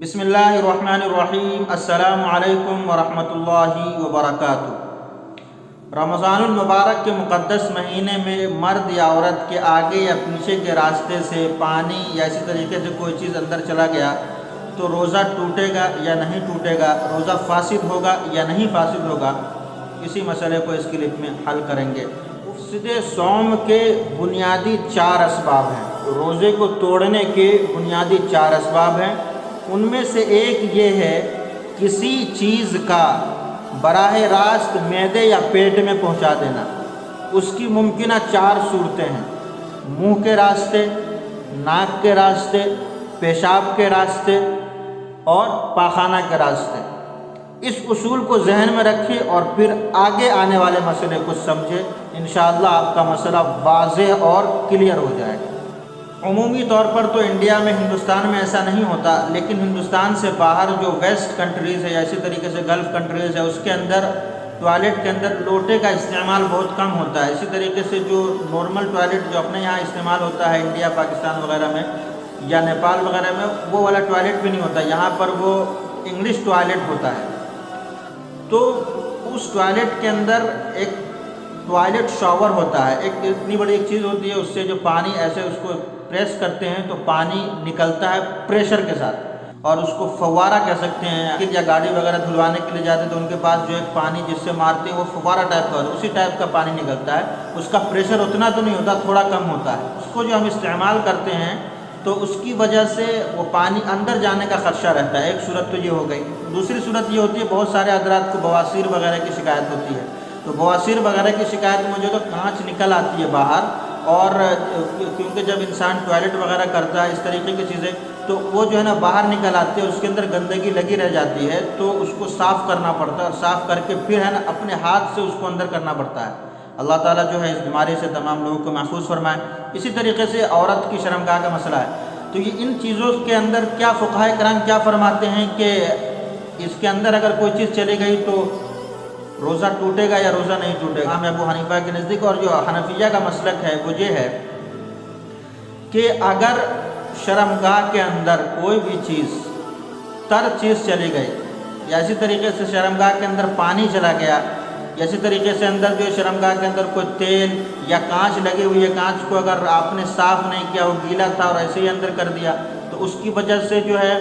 बिस्मिल्लाहिर्रहमानिर्रहीम। अस्सलामु अलैकुम वरहमतुल्लाहि वबरकातुहू। रमज़ानुल मुबारक के मुक़द्दस महीने में मर्द या औरत के आगे या पीछे के रास्ते से पानी या इसी तरीके से कोई चीज़ अंदर चला गया तो रोज़ा टूटेगा या नहीं टूटेगा, रोज़ा फासिद होगा या नहीं फासिद होगा, इसी मसले को इस क्लिप में हल करेंगे। मुफ़सिदे सौम के बुनियादी 4 असबाब हैं। रोज़े को तोड़ने के बुनियादी 4 असबाब हैं। उनमें से एक ये है किसी चीज़ का बराह रास्त मैदे या पेट में पहुंचा देना। उसकी मुमकिन 4 सूरतें हैं: मुंह के रास्ते, नाक के रास्ते, पेशाब के रास्ते और पाखाना के रास्ते। इस उसूल को जहन में रखें और फिर आगे आने वाले मसले को समझें। इंशाअल्लाह आपका मसला वाज़ेह और क्लियर हो जाएगा। उमूमी तौर पर तो इंडिया में, हिंदुस्तान में ऐसा नहीं होता, लेकिन हिंदुस्तान से बाहर जो वेस्ट कंट्रीज़ है या इसी तरीके से गल्फ़ कंट्रीज़ है, उसके अंदर टॉयलेट के अंदर लोटे का इस्तेमाल बहुत कम होता है। इसी तरीके से जो नॉर्मल टॉयलेट जो अपने यहाँ इस्तेमाल होता है इंडिया, पाकिस्तान वगैरह में या नेपाल वगैरह में, वो वाला टॉयलेट भी नहीं होता। यहाँ पर वो इंग्लिश टॉयलेट होता है। तो उस टॉयलेट के अंदर एक टॉयलेट शावर होता है। एक इतनी बड़ी एक चीज़ होती है, उससे जो पानी ऐसे उसको प्रेस करते हैं तो पानी निकलता है प्रेशर के साथ, और उसको फव्वारा कह सकते हैं। या गाड़ी वगैरह धुलवाने के लिए जाते हैं तो उनके पास जो एक पानी जिससे मारते हैं वो फव्वारा टाइप का होता है, उसी टाइप का पानी निकलता है। उसका प्रेशर उतना तो नहीं होता, थोड़ा कम होता है। उसको जो हम इस्तेमाल करते हैं तो उसकी वजह से वो पानी अंदर जाने का खदशा रहता है। एक सूरत तो ये हो गई। दूसरी सूरत ये होती है, बहुत सारे हज़रात को बवासीर वगैरह की शिकायत होती है। तो बवासीर वगैरह की शिकायत में जो तो कांच निकल आती है बाहर, और क्योंकि जब इंसान टॉयलेट वगैरह करता है इस तरीके की चीज़ें, तो वो जो है ना बाहर निकल आती है, उसके अंदर गंदगी लगी रह जाती है, तो उसको साफ़ करना पड़ता है। और साफ़ करके फिर है ना अपने हाथ से उसको अंदर करना पड़ता है। अल्लाह ताला जो है इस बीमारी से तमाम लोगों को महफूज फरमाए। इसी तरीके से औरत की शर्मगाह का मसला है। तो ये इन चीज़ों के अंदर क्या फ़ुक़हा किराम क्या फरमाते हैं कि इसके अंदर अगर कोई चीज़ चली गई तो रोज़ा टूटेगा या रोज़ा नहीं टूटेगा। हम अबू हनीफा के नज़दीक, और जो हनफिया का मसलक है वो ये है कि अगर शर्मगाह के अंदर कोई भी चीज़ तर चीज़ चली गई, या इसी तरीके से शर्मगाह के अंदर पानी चला गया, या इसी तरीके से अंदर जो शर्मगाह के अंदर कोई तेल या कांच लगी हुई है, कांच को अगर आपने साफ़ नहीं किया, वो गीला था और ऐसे ही अंदर कर दिया, तो उसकी वजह से जो है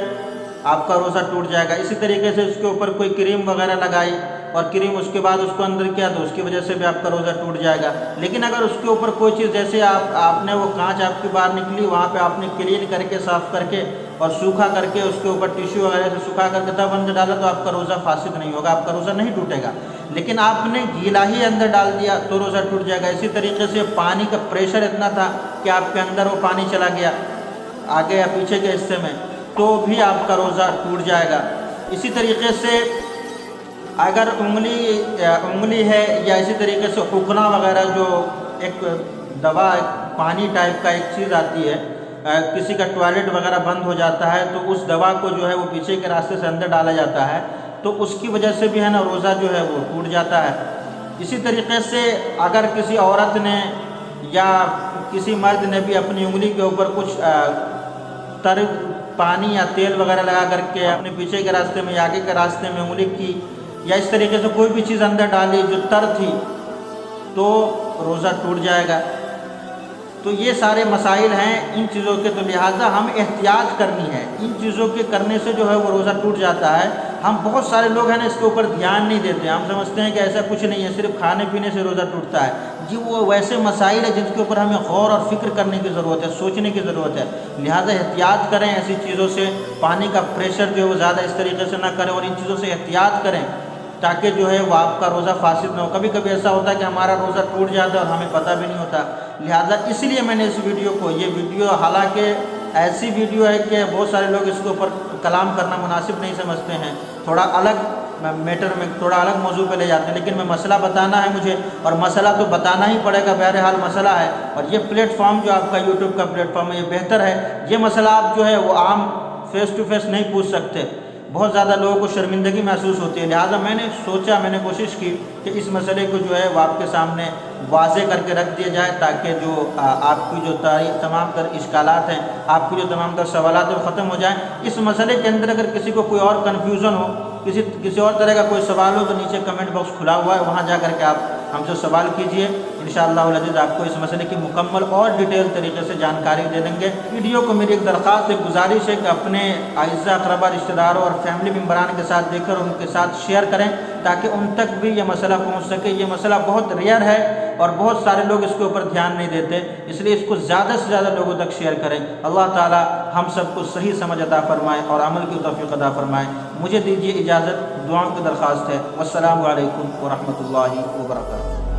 आपका रोज़ा टूट जाएगा। इसी तरीके से उसके ऊपर कोई क्रीम वगैरह लगाई और क्रीम उसके बाद उसको अंदर किया तो उसकी वजह से भी आपका रोज़ा टूट जाएगा। लेकिन अगर उसके ऊपर कोई चीज़, जैसे आपने वो कांच आपकी बाहर निकली, वहाँ पे आपने क्लीन करके साफ़ करके और सूखा करके उसके ऊपर टिश्यू वगैरह से सूखा करके तब अंदर डाला, तो आपका रोज़ा फासिद नहीं होगा, आपका रोज़ा नहीं टूटेगा। लेकिन आपने गीला ही अंदर डाल दिया तो रोज़ा टूट जाएगा। इसी तरीके से पानी का प्रेशर इतना था कि आपके अंदर वो पानी चला गया आगे या पीछे के हिस्से में, तो भी आपका रोज़ा टूट जाएगा। इसी तरीके से अगर उंगली है, या इसी तरीके से हुक्ना वगैरह, जो एक दवा पानी टाइप का एक चीज़ आती है, किसी का टॉयलेट वगैरह बंद हो जाता है तो उस दवा को जो है वो पीछे के रास्ते से अंदर डाला जाता है, तो उसकी वजह से भी है ना रोज़ा जो है वो टूट जाता है। इसी तरीके से अगर किसी औरत ने या किसी मर्द ने भी अपनी उंगली के ऊपर कुछ तर पानी या तेल वगैरह लगा करके अपने पीछे के रास्ते में या आगे के रास्ते में उंगली की, या इस तरीके से कोई भी चीज़ अंदर डाली जो तर थी, तो रोज़ा टूट जाएगा। तो ये सारे मसाइल हैं इन चीज़ों के, तो लिहाजा हम एहतियात करनी है। इन चीज़ों के करने से जो है वो रोज़ा टूट जाता है। हम बहुत सारे लोग हैं ना इसके ऊपर ध्यान नहीं देते। हम समझते हैं कि ऐसा कुछ नहीं है, सिर्फ खाने पीने से रोज़ा टूटता है। जी वो वैसे मसाइल है जिनके ऊपर हमें गौर और फिक्र करने की ज़रूरत है, सोचने की ज़रूरत है। लिहाजा एहतियात करें ऐसी चीज़ों से। पानी का प्रेशर जो है वो ज़्यादा इस तरीके से ना करें, और इन चीज़ों से एहतियात करें ताकि जो है वो आपका रोज़ा फासिद ना हो। कभी कभी ऐसा होता है कि हमारा रोज़ा टूट जाता है और हमें पता भी नहीं होता। लिहाजा इसलिए मैंने इस वीडियो को, ये वीडियो हालांकि ऐसी वीडियो है कि बहुत सारे लोग इसके ऊपर कलाम करना मुनासिब नहीं समझते हैं, थोड़ा अलग मैटर में, थोड़ा अलग मौजू पे ले जाते हैं, लेकिन मैं मसला बताना है मुझे, और मसला तो बताना ही पड़ेगा, बहरहाल मसला है। और ये प्लेटफॉर्म जो आपका यूट्यूब का प्लेटफॉर्म है, ये बेहतर है। ये मसला आप जो है वो आम फेस टू फेस नहीं पूछ सकते, بہت زیادہ لوگوں کو شرمندگی محسوس ہوتی ہے، لہٰذا میں نے کوشش کی کہ اس مسئلے کو جو ہے وہ آپ کے سامنے واضح کر کے رکھ دیا جائے، تاکہ جو آپ کی جو تمام تر اشکالات ہیں، آپ کی جو تمام تر سوالات ہیں وہ ختم ہو جائیں۔ اس مسئلے کے اندر اگر کسی کو کوئی اور کنفیوژن ہو، کسی اور طرح کا کوئی سوال ہو، تو نیچے کمنٹ باکس کھلا ہوا ہے، وہاں جا کر کے آپ ہم سے سوال کیجئے، انشاءاللہ العزیز آپ کو اس مسئلے کی مکمل اور ڈیٹیل طریقے سے جانکاری دے دیں گے۔ ویڈیو کو میری ایک درخواست، ایک گزارش ہے کہ اپنے اعزاء اقربا، رشتہ داروں اور فیملی ممبران کے ساتھ دیکھ کر ان کے ساتھ شیئر کریں، تاکہ ان تک بھی یہ مسئلہ پہنچ سکے۔ یہ مسئلہ بہت ریئر ہے اور بہت سارے لوگ اس کے اوپر دھیان نہیں دیتے، اس لیے اس کو زیادہ سے زیادہ لوگوں تک شیئر کریں۔ اللہ تعالی ہم سب کو صحیح سمجھ عطا فرمائے اور عمل کی توفیق عطا فرمائے۔ مجھے دیجیے اجازت، دعاؤں کی درخواست ہے۔ والسلام علیکم ورحمۃ اللہ وبرکاتہ۔